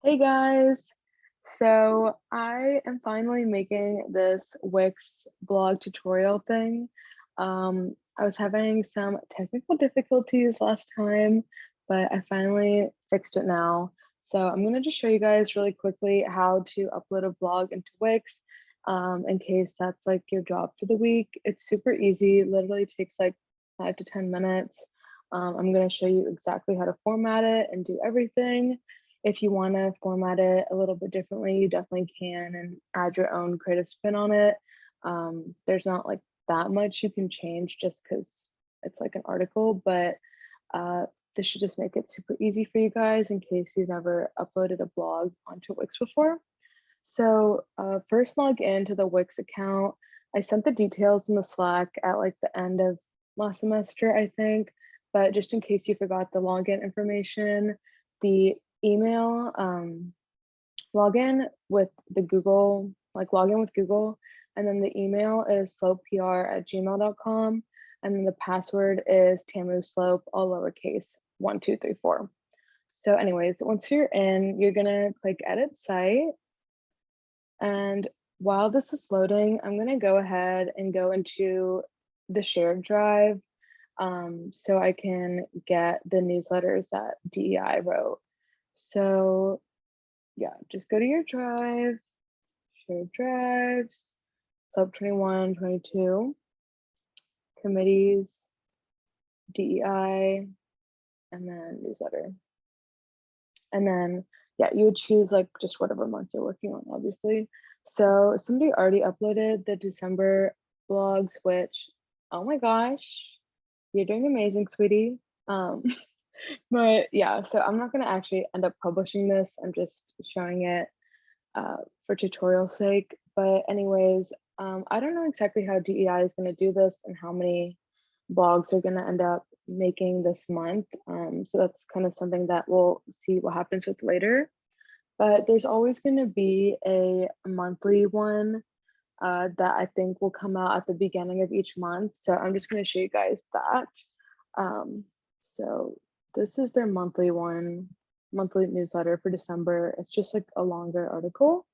Hey guys! So I am finally making this Wix blog tutorial thing. I was having some technical difficulties last time, but I finally fixed it now. So I'm going to just show you guys really quickly how to upload a blog into Wix in case that's like your job for the week. It's super easy, literally takes like 5 to 10 minutes. I'm going to show you exactly how to format it and do everything. If you want to format it a little bit differently, you definitely can and add your own creative spin on it. There's not like that much you can change just because it's like an article, but uh, this should just make it super easy for you guys in case you've never uploaded a blog onto Wix before. So first log into the Wix account. I sent the details in the Slack at like the end of last semester, I think, but just in case you forgot the login information, the email login with the Google, like login with Google, and then the email is slopepr@gmail.com, and then the password is tamuslope, all lowercase, 1234. So anyways, once you're in, you're gonna click edit site. And while this is loading, I'm gonna go ahead and go into the shared drive so I can get the newsletters that DEI wrote. So yeah, just go to your drive, shared drives, sub 21, 22, committees, DEI, and then newsletter. And then, yeah, you would choose like just whatever month you're working on, obviously. So somebody already uploaded the December blogs, which, oh my gosh, you're doing amazing, sweetie. But yeah, so I'm not gonna actually end up publishing this. I'm just showing it for tutorial sake. But anyways, I don't know exactly how DEI is gonna do this and how many blogs are gonna end up making this month. So that's kind of something that we'll see what happens with later. But there's always gonna be a monthly one that I think will come out at the beginning of each month. So I'm just gonna show you guys that. So this is their monthly one, monthly newsletter for December. It's just like a longer article.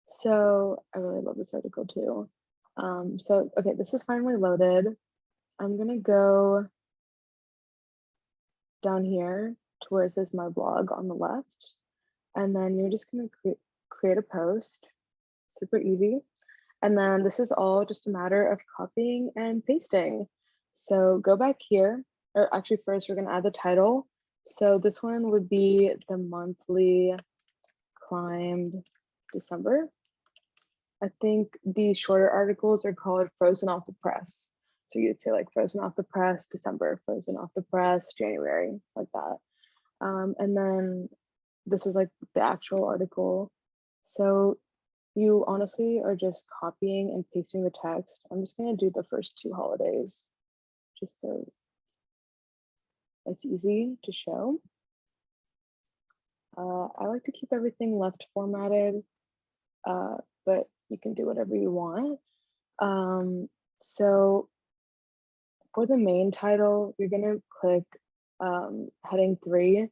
So I really love this article too. So, okay, this is finally loaded. I'm gonna go down here to where it says my blog on the left. And then you're just gonna create a post, super easy. And then this is all just a matter of copying and pasting. So go back here, or actually first we're gonna add the title. So this one would be the monthly climbed December. I think the shorter articles are called frozen off the press. So you'd say like frozen off the press, December, frozen off the press, January, like that. And then this is like the actual article. So you honestly are just copying and pasting the text. I'm just gonna do the first two holidays, just so it's easy to show. I like to keep everything left formatted, but you can do whatever you want. So for the main title, you're gonna click heading 3.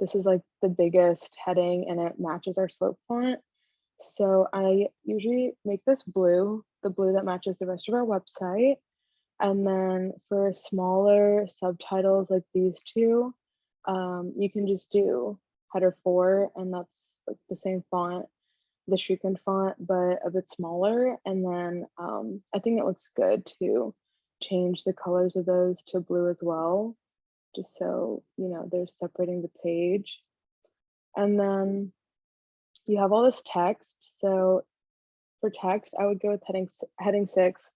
This is like the biggest heading and it matches our slope font. So I usually make this blue, the blue that matches the rest of our website. And then for smaller subtitles like these two, you can just do header 4 and that's like the same font, the Shrieken font, but a bit smaller. And then I think it looks good to change the colors of those to blue as well, just so, you know, they're separating the page. And then you have all this text. So for text, I would go with heading 6,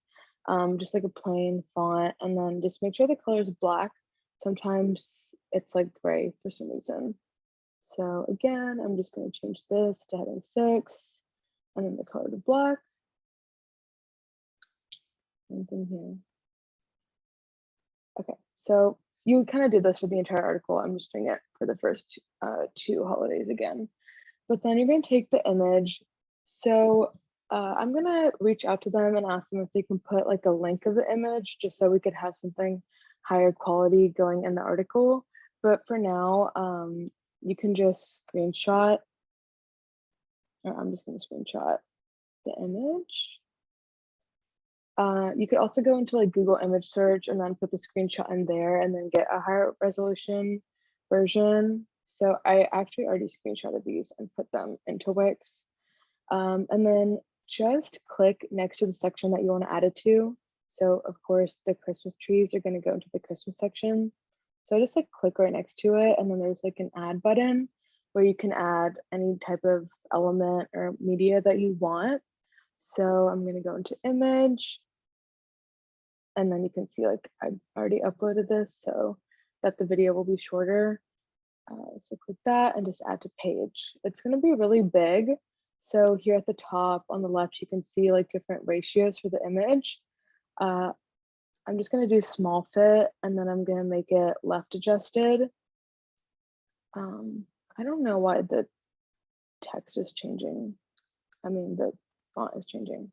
just like a plain font, and then just make sure the color is black. Sometimes it's like gray for some reason. So again, I'm just going to change this to heading 6, and then the color to black. Same thing here. Okay, so you kind of did this for the entire article. I'm just doing it for the first two holidays again. But then you're going to take the image. So I'm going to reach out to them and ask them if they can put like a link of the image just so we could have something higher quality going in the article. But for now, you can just screenshot, or I'm just going to screenshot the image. You could also go into like Google image search and then put the screenshot in there and then get a higher resolution version. So I actually already screenshotted these and put them into Wix. And then just click next to the section that you want to add it to. So of course the Christmas trees are going to go into the Christmas section. So I just like click right next to it, and then there's like an add button where you can add any type of element or media that you want. So I'm going to go into image, and then you can see like I already uploaded this so that the video will be shorter. So click that and just add to page. It's going to be really big. So here at the top on the left, you can see like different ratios for the image. I'm just going to do small fit, and then I'm going to make it left adjusted. I don't know why the text is changing. I mean, the font is changing.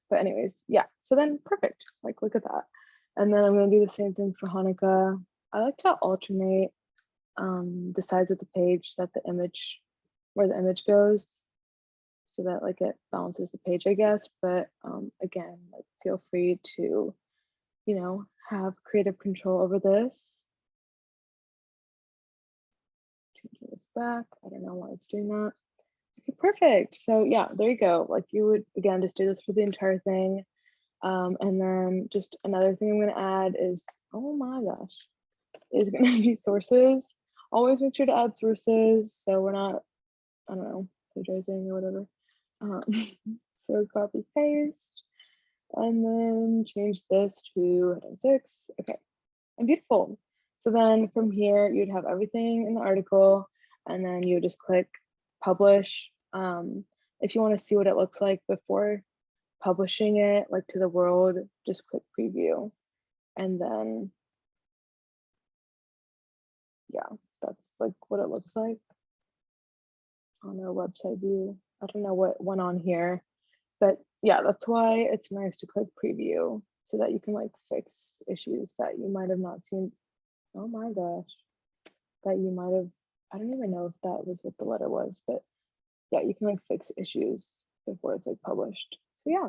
But anyways, yeah, so then perfect. Like, look at that. And then I'm going to do the same thing for Hanukkah. I like to alternate the sides of the page that the image, where the image goes, so that like it balances the page, I guess. But again, like feel free to, you know, have creative control over this. Changing this back. I don't know why it's doing that. Okay, perfect. So yeah, there you go. Like you would, again, just do this for the entire thing. And then just another thing I'm going to add is, oh my gosh, is going to be sources. Always make sure to add sources so we're not, I don't know, plagiarizing or whatever. So copy paste, and then change this to heading 6. Okay, and beautiful. So then from here, you'd have everything in the article, and then you would just click publish. If you want to see what it looks like before publishing it, like to the world, just click preview. And then, yeah, that's like what it looks like on our website view. I don't know what went on here, but yeah, that's why it's nice to click preview so that you can like fix issues that you might have not seen. Oh my gosh, that you might have, I don't even know if that was what the letter was, but yeah, you can like fix issues before it's like published. So yeah,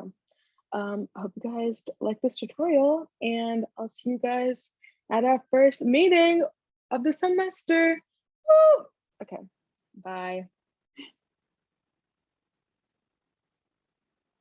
I hope you guys like this tutorial, and I'll see you guys at our first meeting of the semester. Woo! Okay, bye.